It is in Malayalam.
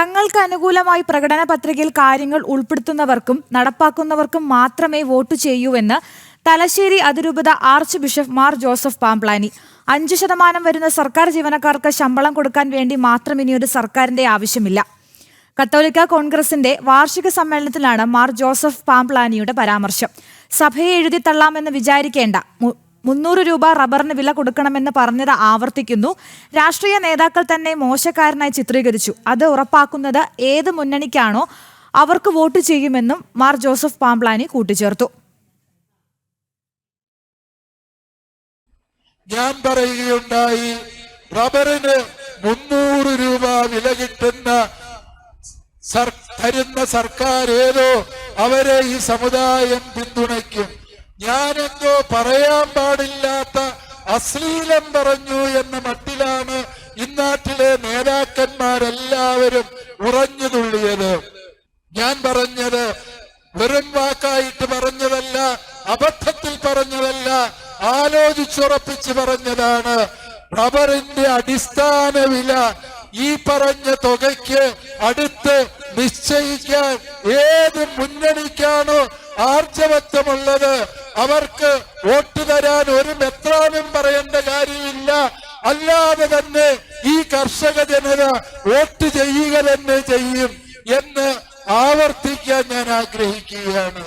തങ്ങൾക്ക് അനുകൂലമായി പ്രകടന പത്രികയിൽ കാര്യങ്ങൾ ഉൾപ്പെടുത്തുന്നവർക്കും നടപ്പാക്കുന്നവർക്കും മാത്രമേ വോട്ട് ചെയ്യൂവെന്ന് തലശ്ശേരി അതിരൂപത arch bishop Mar Joseph Pamplany. 5% വരുന്ന സർക്കാർ ജീവനക്കാർക്ക് ശമ്പളം കൊടുക്കാൻ വേണ്ടി മാത്രം ഇനിയൊരു സർക്കാരിന്റെ ആവശ്യമില്ല. കത്തോലിക്ക കോൺഗ്രസിന്റെ വാർഷിക സമ്മേളനത്തിലാണ് മാർ ജോസഫ് പാംപ്ലാനിയുടെ പരാമർശം. സഭയെ എഴുതി തള്ളാമെന്ന് വിചാരിക്കേണ്ട, 300 രൂപ റബ്ബറിന് വില കൊടുക്കണമെന്ന് പറഞ്ഞത് ആവർത്തിക്കുന്നു. രാഷ്ട്രീയ നേതാക്കൾ തന്നെ മോശക്കാരനായി ചിത്രീകരിച്ചു. അത് ഉറപ്പാക്കുന്നത് ഏത് മുന്നണിക്കാണോ അവർക്ക് വോട്ട് ചെയ്യുമെന്നും മാർ ജോസഫ് പാംപ്ലാനി കൂട്ടിച്ചേർത്തു. ഞാൻ പറയുകയുണ്ടായി, റബ്ബറിന് 300 രൂപ വില കിട്ടുന്ന തരുന്ന സർക്കാർ ഏതോ അവരെ ഈ സമുദായം പിന്തുണയ്ക്കും. ഞാനെന്തോ പറയാൻ പാടില്ലാത്ത അശ്ലീലം പറഞ്ഞു എന്ന മട്ടിലാണ് ഇന്നാട്ടിലെ നേതാക്കന്മാരെല്ലാവരും ഉറഞ്ഞു തുള്ളിയത്. ഞാൻ പറഞ്ഞത് വെറും വാക്കായിട്ട് പറഞ്ഞതല്ല, അബദ്ധത്തിൽ പറഞ്ഞതല്ല, ആലോചിച്ചുറപ്പിച്ച് പറഞ്ഞതാണ്. റബ്ബറിന്റെ അടിസ്ഥാന വില ഈ പറഞ്ഞ തുകയ്ക്ക് അടുത്ത് നിശ്ചയിക്കാൻ ഏത് മുന്നണിക്കാണോ ആർജവത്വമുള്ളത് അവർക്ക് വോട്ട് തരാൻ ഒരു മെത്രാനും പറയേണ്ട കാര്യമില്ല. അല്ലാതെ തന്നെ ഈ കർഷക ജനത വോട്ട് ചെയ്യുക തന്നെ ചെയ്യും എന്ന് ആവർത്തിക്കാൻ ഞാൻ ആഗ്രഹിക്കുകയാണ്.